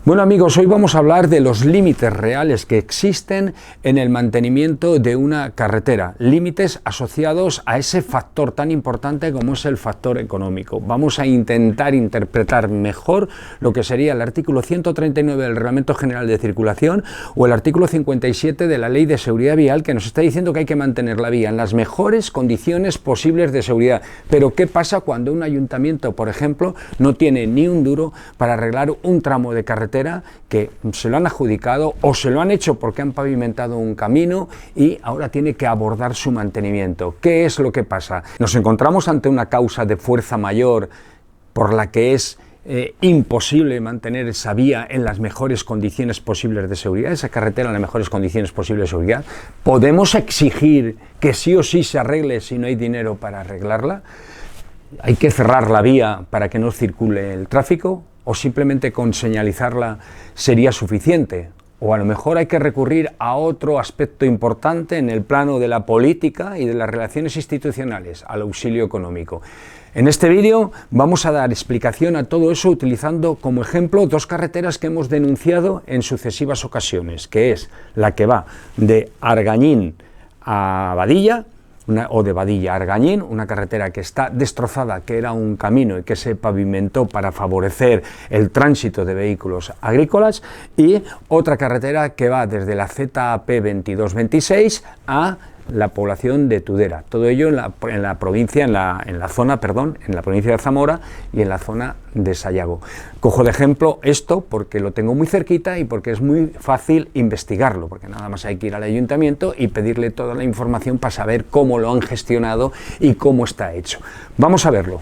Bueno amigos, hoy vamos a hablar de los límites reales que existen en el mantenimiento de una carretera, límites asociados a ese factor tan importante como es el factor económico. Vamos a intentar interpretar mejor lo que sería el artículo 139 del Reglamento General de Circulación o el artículo 57 de la Ley de Seguridad Vial, que nos está diciendo que hay que mantener la vía en las mejores condiciones posibles de seguridad. Pero ¿qué pasa cuando un ayuntamiento, por ejemplo, no tiene ni un duro para arreglar un tramo de carretera que se lo han adjudicado o se lo han hecho porque han pavimentado un camino y ahora tiene que abordar su mantenimiento? ¿Qué es lo que pasa? Nos encontramos ante una causa de fuerza mayor por la que es imposible mantener esa vía en las mejores condiciones posibles de seguridad, esa carretera en las mejores condiciones posibles de seguridad. ¿Podemos exigir que sí o sí se arregle si no hay dinero para arreglarla? ¿Hay que cerrar la vía para que no circule el tráfico? ¿O simplemente con señalizarla sería suficiente? O a lo mejor hay que recurrir a otro aspecto importante en el plano de la política y de las relaciones institucionales, al auxilio económico. En este vídeo vamos a dar explicación a todo eso utilizando como ejemplo dos carreteras que hemos denunciado en sucesivas ocasiones, que es la que va de Argañín a Badilla, o de Badilla a Argañín, una carretera que está destrozada, que era un camino y que se pavimentó para favorecer el tránsito de vehículos agrícolas, y otra carretera que va desde la ZAP 2226 a la población de Tudela, todo ello en la provincia de Zamora y en la zona de Sayago. Cojo de ejemplo esto porque lo tengo muy cerquita y porque es muy fácil investigarlo, porque nada más hay que ir al ayuntamiento y pedirle toda la información para saber cómo lo han gestionado y cómo está hecho. Vamos a verlo.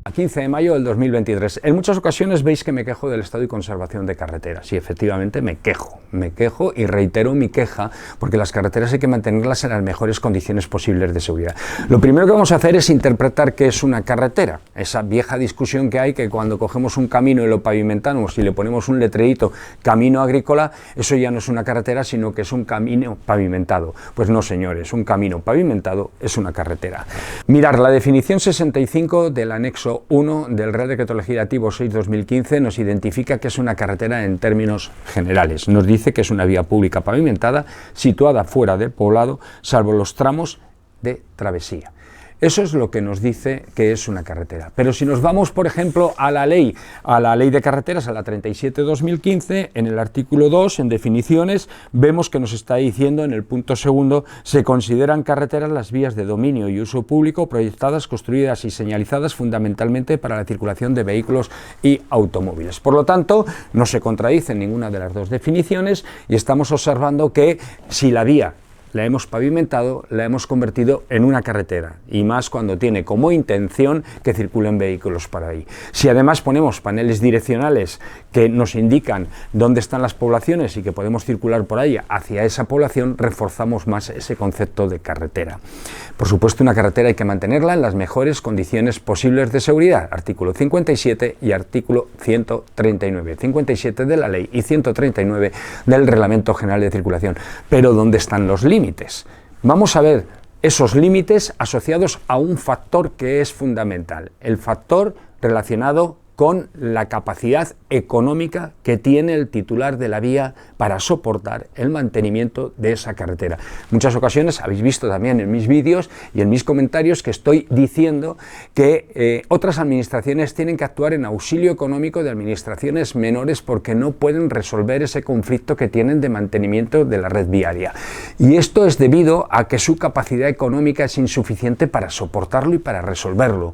A 15 de mayo del 2023. En muchas ocasiones veis que me quejo del estado y conservación de carreteras. Y efectivamente me quejo y reitero mi queja, porque las carreteras hay que mantenerlas en las mejores condiciones posibles de seguridad. Lo primero que vamos a hacer es interpretar qué es una carretera. Esa vieja discusión que hay, que cuando cogemos un camino y lo pavimentamos y le ponemos un letrerito camino agrícola, eso ya no es una carretera, sino que es un camino pavimentado. Pues no, señores, un camino pavimentado es una carretera. Mirar la definición 65 del anexo 1 del Real Decreto Legislativo 6/2015 nos identifica que es una carretera en términos generales. Nos dice que es una vía pública pavimentada situada fuera del poblado, salvo los tramos de travesía. Eso es lo que nos dice que es una carretera. Pero si nos vamos, por ejemplo, a la ley de carreteras, a la 37/2015, en el artículo 2, en definiciones, vemos que nos está diciendo en el punto segundo: se consideran carreteras las vías de dominio y uso público proyectadas, construidas y señalizadas fundamentalmente para la circulación de vehículos y automóviles. Por lo tanto, no se contradice en ninguna de las dos definiciones y estamos observando que si la vía la hemos pavimentado, la hemos convertido en una carretera, y más cuando tiene como intención que circulen vehículos por ahí. Si además ponemos paneles direccionales que nos indican dónde están las poblaciones y que podemos circular por ahí hacia esa población, reforzamos más ese concepto de carretera. Por supuesto, una carretera hay que mantenerla en las mejores condiciones posibles de seguridad, artículo 57 y artículo 139, 57 de la ley y 139 del Reglamento General de Circulación. Pero ¿dónde están los límites? Vamos a ver esos límites asociados a un factor que es fundamental, el factor relacionado con la capacidad económica que tiene el titular de la vía para soportar el mantenimiento de esa carretera. En muchas ocasiones habéis visto también en mis vídeos y en mis comentarios que estoy diciendo que otras administraciones tienen que actuar en auxilio económico de administraciones menores porque no pueden resolver ese conflicto que tienen de mantenimiento de la red viaria. Y esto es debido a que su capacidad económica es insuficiente para soportarlo y para resolverlo.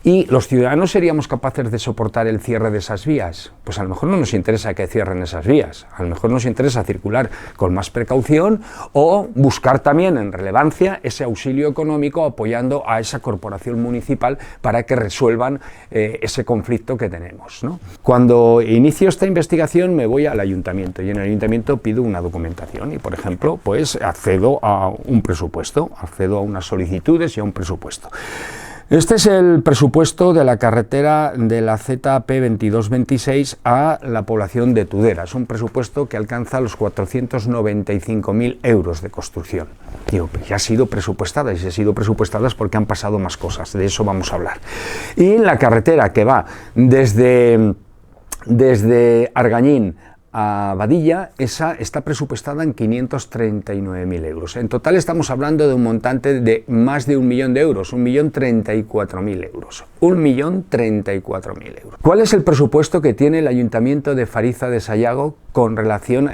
¿Y los ciudadanos seríamos capaces de soportar el cierre de esas vías? Pues a lo mejor no nos interesa que cierren esas vías, a lo mejor nos interesa circular con más precaución o buscar también en relevancia ese auxilio económico apoyando a esa corporación municipal para que resuelvan ese conflicto que tenemos, ¿no? Cuando inicio esta investigación me voy al ayuntamiento y en el ayuntamiento pido una documentación y, por ejemplo, pues accedo a un presupuesto, accedo a unas solicitudes y a un presupuesto. Este es el presupuesto de la carretera de la ZP 2226 a la población de Tudela. Es un presupuesto que alcanza los 495.000 euros de construcción. Digo, pues ya ha sido presupuestada, y si ha sido presupuestada es porque han pasado más cosas, de eso vamos a hablar. Y la carretera que va desde Argañín a Badilla, esa está presupuestada en 539.000 euros. En total estamos hablando de un montante de más de 1 millón de euros, 1.034.000 euros. 1.034.000 euros. ¿Cuál es el presupuesto que tiene el Ayuntamiento de Fariza de Sayago con relación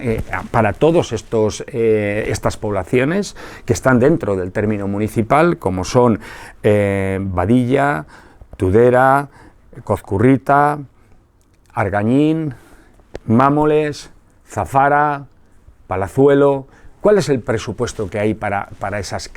para todas estas poblaciones que están dentro del término municipal, como son Badilla, Tudela, Cozcurrita, Argañín, Mámoles, Zafara, Palazuelo? ¿Cuál es el presupuesto que hay para esas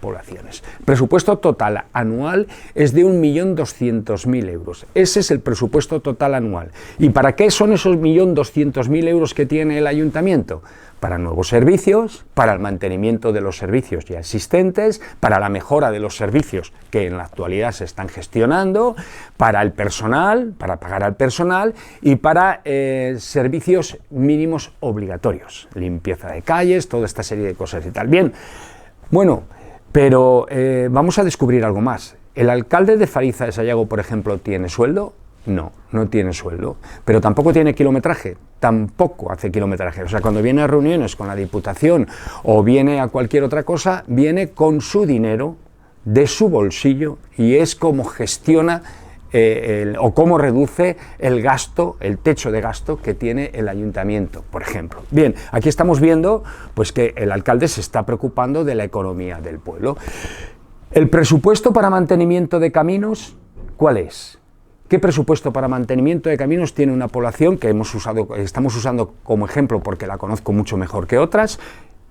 poblaciones? El presupuesto total anual es de 1.200.000 euros. Ese es el presupuesto total anual. ¿Y para qué son esos 1.200.000 euros que tiene el ayuntamiento? Para nuevos servicios, para el mantenimiento de los servicios ya existentes, para la mejora de los servicios que en la actualidad se están gestionando, para el personal, para pagar al personal y para servicios mínimos obligatorios, limpieza de calles, toda esta serie de cosas y tal. Bien, bueno, pero vamos a descubrir algo más. ¿El alcalde de Fariza de Sayago, por ejemplo, tiene sueldo? No, no tiene sueldo, pero tampoco tiene kilometraje, tampoco hace kilometraje. O sea, cuando viene a reuniones con la Diputación o viene a cualquier otra cosa, viene con su dinero, de su bolsillo, y es como gestiona o cómo reduce el gasto, el techo de gasto que tiene el ayuntamiento, por ejemplo. Bien, aquí estamos viendo pues que el alcalde se está preocupando de la economía del pueblo. ¿El presupuesto para mantenimiento de caminos cuál es? ¿Qué presupuesto para mantenimiento de caminos tiene una población que estamos usando como ejemplo porque la conozco mucho mejor que otras,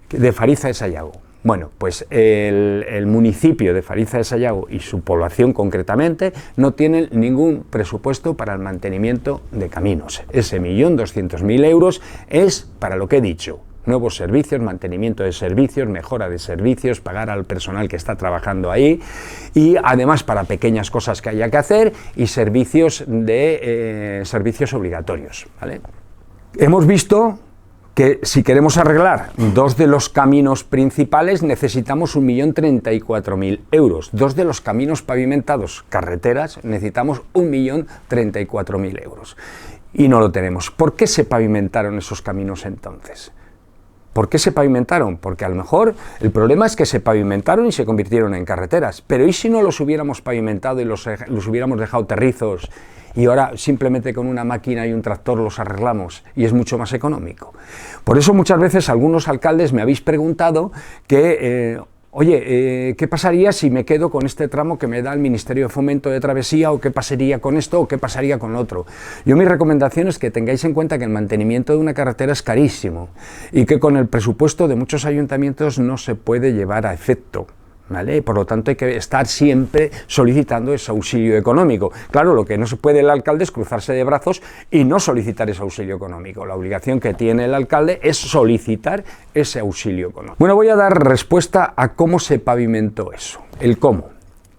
de Fariza de Sayago? Bueno, pues el municipio de Fariza de Sayago y su población concretamente no tienen ningún presupuesto para el mantenimiento de caminos. Ese 1.200.000 euros es para lo que he dicho: nuevos servicios, mantenimiento de servicios, mejora de servicios, pagar al personal que está trabajando ahí y además para pequeñas cosas que haya que hacer y servicios obligatorios, ¿vale? Hemos visto que si queremos arreglar dos de los caminos principales necesitamos 1.034.000 euros. Dos de los caminos pavimentados, carreteras, necesitamos 1.034.000 euros. Y no lo tenemos. ¿Por qué se pavimentaron esos caminos entonces? ¿Por qué se pavimentaron? Porque a lo mejor el problema es que se pavimentaron y se convirtieron en carreteras. Pero ¿y si no los hubiéramos pavimentado y los hubiéramos dejado terrizos y ahora simplemente con una máquina y un tractor los arreglamos y es mucho más económico? Por eso muchas veces algunos alcaldes me habéis preguntado que oye, ¿qué pasaría si me quedo con este tramo que me da el Ministerio de Fomento de travesía? ¿O qué pasaría con esto? ¿O qué pasaría con otro? Yo mi recomendación es que tengáis en cuenta que el mantenimiento de una carretera es carísimo y que con el presupuesto de muchos ayuntamientos no se puede llevar a efecto, ¿vale? Por lo tanto hay que estar siempre solicitando ese auxilio económico. Claro, lo que no se puede el alcalde es cruzarse de brazos y no solicitar ese auxilio económico. La obligación que tiene el alcalde es solicitar ese auxilio económico. Bueno, voy a dar respuesta a cómo se pavimentó eso, el cómo.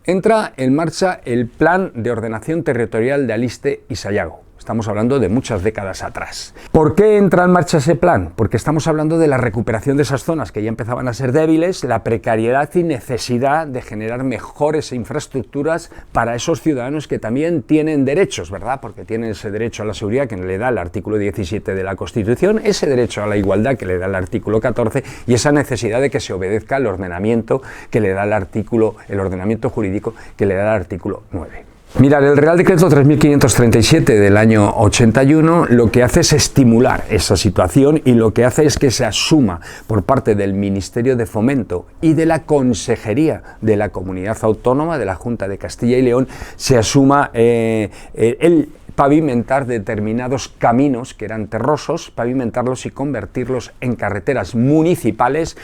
Entra en marcha el Plan de Ordenación Territorial de Aliste y Sayago. Estamos hablando de muchas décadas atrás. ¿Por qué entra en marcha ese plan? Porque estamos hablando de la recuperación de esas zonas que ya empezaban a ser débiles, la precariedad y necesidad de generar mejores infraestructuras para esos ciudadanos que también tienen derechos, ¿verdad? Porque tienen ese derecho a la seguridad que le da el artículo 17 de la Constitución, ese derecho a la igualdad que le da el artículo 14 y esa necesidad de que se obedezca el ordenamiento que le da el ordenamiento jurídico que le da el artículo 9. Mirad, el Real Decreto 3537 del año 81 lo que hace es estimular esa situación y lo que hace es que se asuma por parte del Ministerio de Fomento y de la Consejería de la Comunidad Autónoma de la Junta de Castilla y León, se asuma el pavimentar determinados caminos que eran terrosos, pavimentarlos y convertirlos en carreteras municipales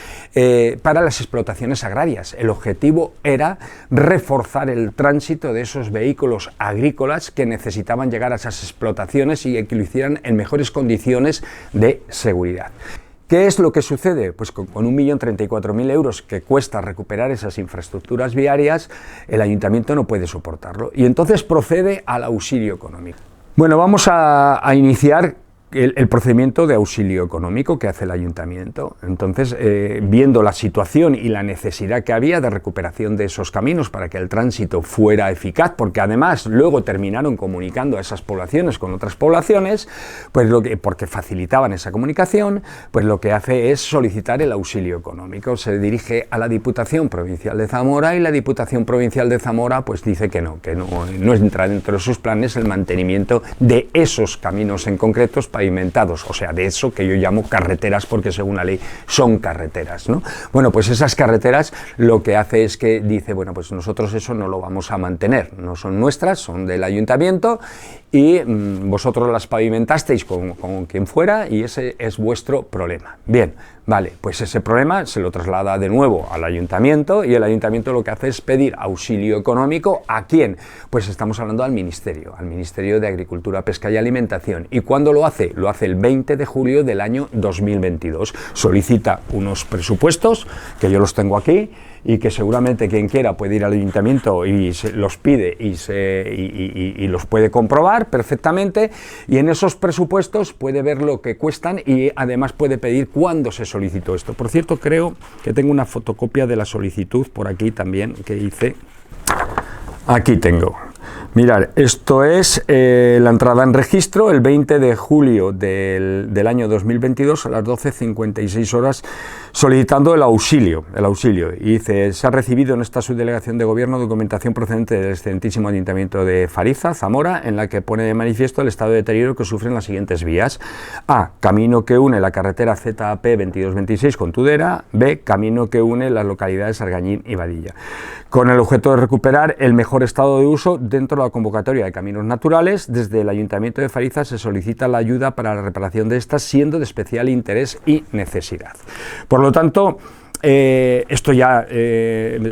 para las explotaciones agrarias. El objetivo era reforzar el tránsito de esos vehículos agrícolas que necesitaban llegar a esas explotaciones y que lo hicieran en mejores condiciones de seguridad. ¿Qué es lo que sucede? Pues con 1.034.000 euros que cuesta recuperar esas infraestructuras viarias, el ayuntamiento no puede soportarlo y entonces procede al auxilio económico. Bueno, vamos a iniciar el procedimiento de auxilio económico que hace el ayuntamiento. Entonces, viendo la situación y la necesidad que había de recuperación de esos caminos para que el tránsito fuera eficaz, porque además luego terminaron comunicando a esas poblaciones con otras poblaciones, pues porque facilitaban esa comunicación, pues lo que hace es solicitar el auxilio económico. Se dirige a la Diputación Provincial de Zamora y la Diputación Provincial de Zamora pues dice que no entra dentro de sus planes el mantenimiento de esos caminos en concretos pavimentados, o sea, de eso que yo llamo carreteras, porque según la ley son carreteras, ¿no? Bueno, pues esas carreteras lo que hace es que dice, bueno, pues nosotros eso no lo vamos a mantener, no son nuestras, son del ayuntamiento y vosotros las pavimentasteis con quien fuera y ese es vuestro problema. Bien, vale, pues ese problema se lo traslada de nuevo al ayuntamiento y el ayuntamiento lo que hace es pedir auxilio económico. ¿A quién? Pues estamos hablando al Ministerio de Agricultura, Pesca y Alimentación. ¿Y cuándo lo hace? Lo hace el 20 de julio del año 2022. Solicita unos presupuestos, que yo los tengo aquí, y que seguramente quien quiera puede ir al ayuntamiento y los pide y los puede comprobar perfectamente, y en esos presupuestos puede ver lo que cuestan y además puede pedir cuándo se solicitó esto. Por cierto, creo que tengo una fotocopia de la solicitud por aquí también que hice. Aquí tengo. Mirad, esto es la entrada en registro el 20 de julio del año 2022 a las 12:56 horas solicitando el auxilio. Y dice, se ha recibido en esta subdelegación de gobierno documentación procedente del excelentísimo ayuntamiento de Fariza, Zamora, en la que pone de manifiesto el estado de deterioro que sufren las siguientes vías. A, camino que une la carretera ZAP 2226 con Tudela. B, camino que une las localidades Argañín y Badilla, con el objeto de recuperar el mejor estado de uso dentro de la convocatoria de caminos naturales. Desde el Ayuntamiento de Fariza se solicita la ayuda para la reparación de estas, siendo de especial interés y necesidad. Por lo tanto, esto ya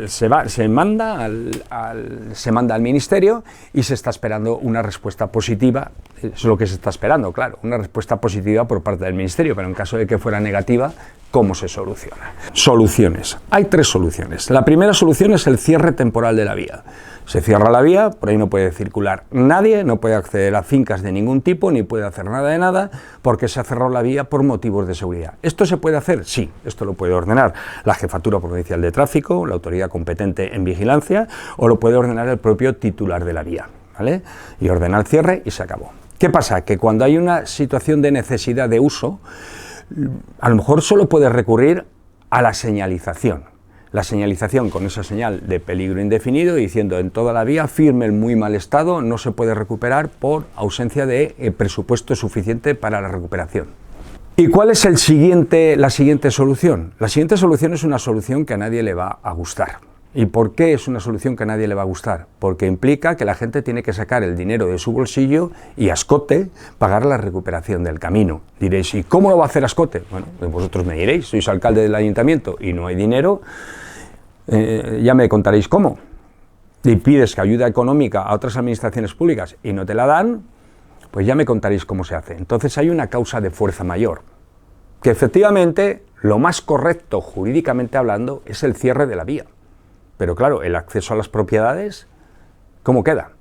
se manda al Ministerio y se está esperando una respuesta positiva. Es lo que se está esperando, claro, una respuesta positiva por parte del Ministerio, pero en caso de que fuera negativa, ¿cómo se soluciona? Soluciones. Hay tres soluciones. La primera solución es el cierre temporal de la vía. Se cierra la vía, por ahí no puede circular nadie, no puede acceder a fincas de ningún tipo, ni puede hacer nada de nada, porque se ha cerrado la vía por motivos de seguridad. ¿Esto se puede hacer? Sí, esto lo puede ordenar la Jefatura Provincial de Tráfico, la autoridad competente en vigilancia, o lo puede ordenar el propio titular de la vía, ¿vale? Y ordena el cierre y se acabó. ¿Qué pasa? Que cuando hay una situación de necesidad de uso, a lo mejor solo puede recurrir a la señalización. La señalización con esa señal de peligro indefinido diciendo en toda la vía firme en muy mal estado, no se puede recuperar por ausencia de presupuesto suficiente para la recuperación. ¿Y cuál es la siguiente solución? La siguiente solución es una solución que a nadie le va a gustar. ¿Y por qué es una solución que a nadie le va a gustar? Porque implica que la gente tiene que sacar el dinero de su bolsillo y a escote pagar la recuperación del camino. Diréis, ¿y cómo lo va a hacer a escote? Bueno, vosotros me diréis, sois alcalde del ayuntamiento y no hay dinero, ya me contaréis cómo. Y pides que ayuda económica a otras administraciones públicas y no te la dan, pues ya me contaréis cómo se hace. Entonces hay una causa de fuerza mayor, que efectivamente lo más correcto jurídicamente hablando es el cierre de la vía. Pero claro, el acceso a las propiedades, ¿cómo queda?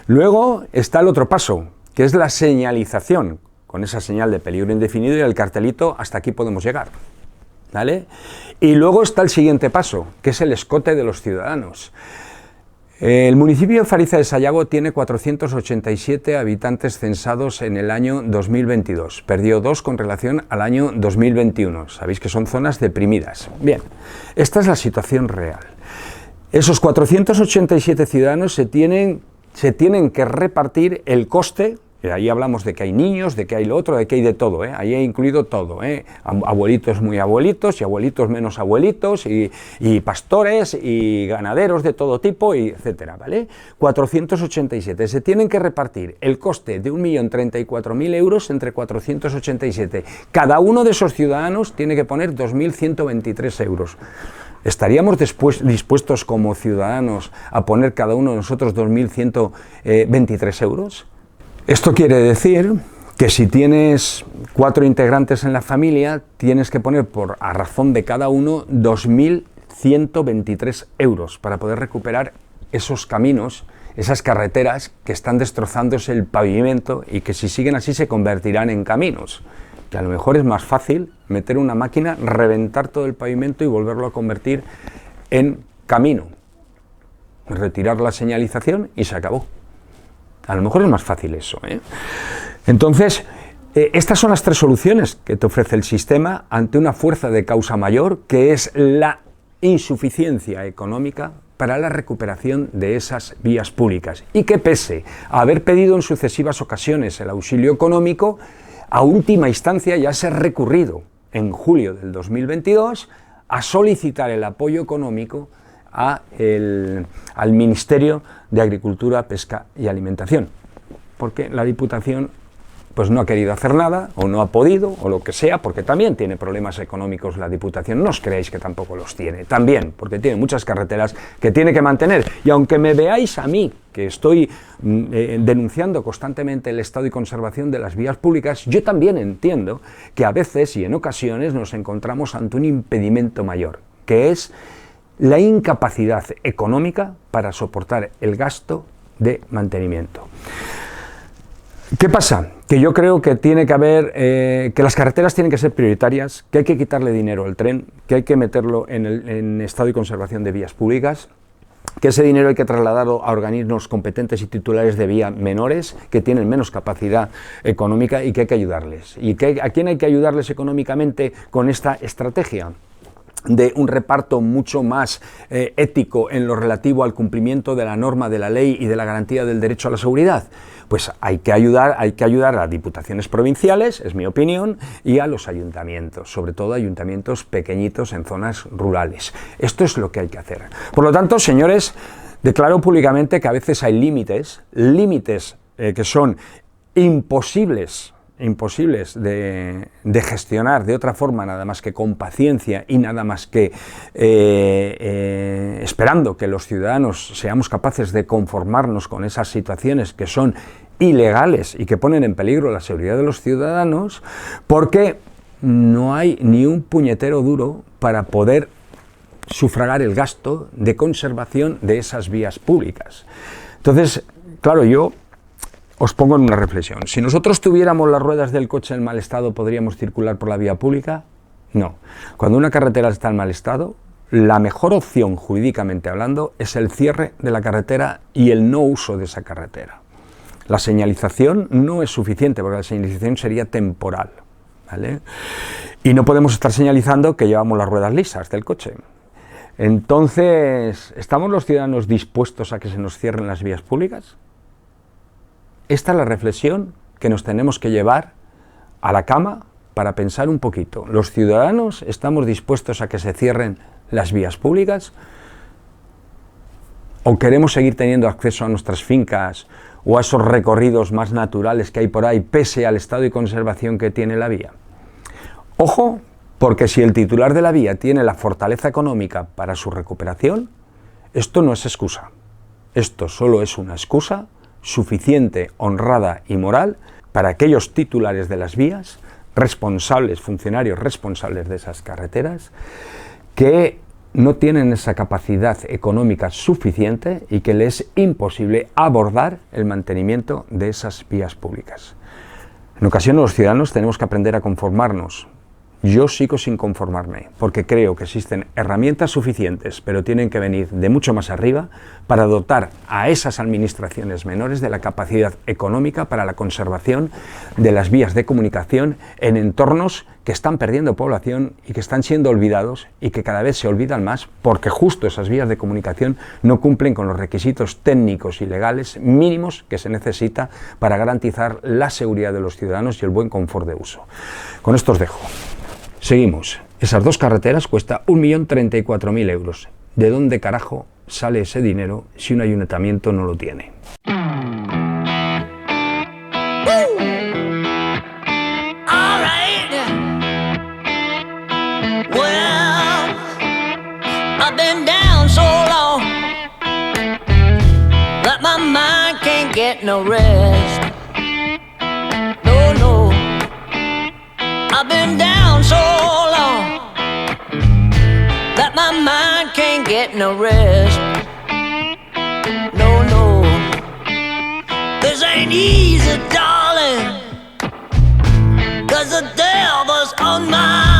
Luego está el otro paso, que es la señalización, con esa señal de peligro indefinido y el cartelito, hasta aquí podemos llegar, ¿vale? Y luego está el siguiente paso, que es el escote de los ciudadanos. El municipio de Fariza de Sayago tiene 487 habitantes censados en el año 2022. Perdió 2 con relación al año 2021. Sabéis que son zonas deprimidas. Bien, esta es la situación real. Esos 487 ciudadanos se tienen se tienen que repartir el coste. Y ahí hablamos de que hay niños, de que hay lo otro, de que hay de todo, ahí he incluido todo, abuelitos muy abuelitos y abuelitos menos abuelitos y pastores y ganaderos de todo tipo, y etcétera, ¿vale? 487, se tienen que repartir el coste de 1.034.000 euros entre 487. Cada uno de esos ciudadanos tiene que poner 2.123 euros. ¿Estaríamos dispuestos como ciudadanos a poner cada uno de nosotros 2.123 euros? Esto quiere decir que si tienes 4 integrantes en la familia, tienes que poner a razón de cada uno 2.123 euros para poder recuperar esos caminos, esas carreteras que están destrozándose el pavimento y que si siguen así se convertirán en caminos. Que a lo mejor es más fácil meter una máquina, reventar todo el pavimento y volverlo a convertir en camino. Retirar la señalización y se acabó. A lo mejor es más fácil eso, Entonces, estas son las 3 soluciones que te ofrece el sistema ante una fuerza de causa mayor, que es la insuficiencia económica para la recuperación de esas vías públicas. Y que pese a haber pedido en sucesivas ocasiones el auxilio económico, a última instancia ya se ha recurrido en julio del 2022 a solicitar el apoyo económico al Ministerio de Agricultura, Pesca y Alimentación, porque la Diputación pues no ha querido hacer nada, o no ha podido, o lo que sea, porque también tiene problemas económicos la Diputación. No os creáis que tampoco los tiene, también, porque tiene muchas carreteras que tiene que mantener, y aunque me veáis a mí, que estoy denunciando constantemente el estado y conservación de las vías públicas, yo también entiendo que a veces y en ocasiones nos encontramos ante un impedimento mayor, que es la incapacidad económica para soportar el gasto de mantenimiento. ¿Qué pasa? Que yo creo que tiene que haber, que las carreteras tienen que ser prioritarias, que hay que quitarle dinero al tren, que hay que meterlo en estado y conservación de vías públicas, que ese dinero hay que trasladarlo a organismos competentes y titulares de vía menores, que tienen menos capacidad económica, y que hay que ayudarles. ¿Y a quién hay que ayudarles económicamente con esta estrategia de un reparto mucho más ético en lo relativo al cumplimiento de la norma, de la ley y de la garantía del derecho a la seguridad? Pues hay que ayudar a diputaciones provinciales, es mi opinión, y a los ayuntamientos, sobre todo ayuntamientos pequeñitos en zonas rurales. Esto es lo que hay que hacer. Por lo tanto, señores, declaro públicamente que a veces hay límites que son imposibles de gestionar de otra forma, nada más que con paciencia y nada más que esperando que los ciudadanos seamos capaces de conformarnos con esas situaciones que son ilegales y que ponen en peligro la seguridad de los ciudadanos, porque no hay ni un puñetero duro para poder sufragar el gasto de conservación de esas vías públicas. Entonces, claro, yo os pongo en una reflexión. Si nosotros tuviéramos las ruedas del coche en mal estado, ¿podríamos circular por la vía pública? No. Cuando una carretera está en mal estado, la mejor opción, jurídicamente hablando, es el cierre de la carretera y el no uso de esa carretera. La señalización no es suficiente, porque la señalización sería temporal, ¿vale? Y no podemos estar señalizando que llevamos las ruedas lisas del coche. Entonces, ¿estamos los ciudadanos dispuestos a que se nos cierren las vías públicas? Esta es la reflexión que nos tenemos que llevar a la cama para pensar un poquito. ¿Los ciudadanos estamos dispuestos a que se cierren las vías públicas? ¿O queremos seguir teniendo acceso a nuestras fincas o a esos recorridos más naturales que hay por ahí, pese al estado y conservación que tiene la vía? Ojo, porque si el titular de la vía tiene la fortaleza económica para su recuperación, esto no es excusa. Esto solo es una excusa suficiente, honrada y moral para aquellos titulares de las vías, responsables, funcionarios responsables de esas carreteras, que no tienen esa capacidad económica suficiente y que les es imposible abordar el mantenimiento de esas vías públicas. En ocasiones los ciudadanos tenemos que aprender a conformarnos. Yo sigo sin conformarme, porque creo que existen herramientas suficientes, pero tienen que venir de mucho más arriba para dotar a esas administraciones menores de la capacidad económica para la conservación de las vías de comunicación en entornos que están perdiendo población y que están siendo olvidados y que cada vez se olvidan más porque justo esas vías de comunicación no cumplen con los requisitos técnicos y legales mínimos que se necesita para garantizar la seguridad de los ciudadanos y el buen confort de uso. Con esto os dejo. Seguimos. Esas 2 carreteras cuesta 1.034.000 euros. ¿De dónde carajo sale ese dinero si un ayuntamiento no lo tiene? Get no rest. No, no. I've been down so long that my mind can't get no rest. No, no. This ain't easy, darling, 'cause the devil's on my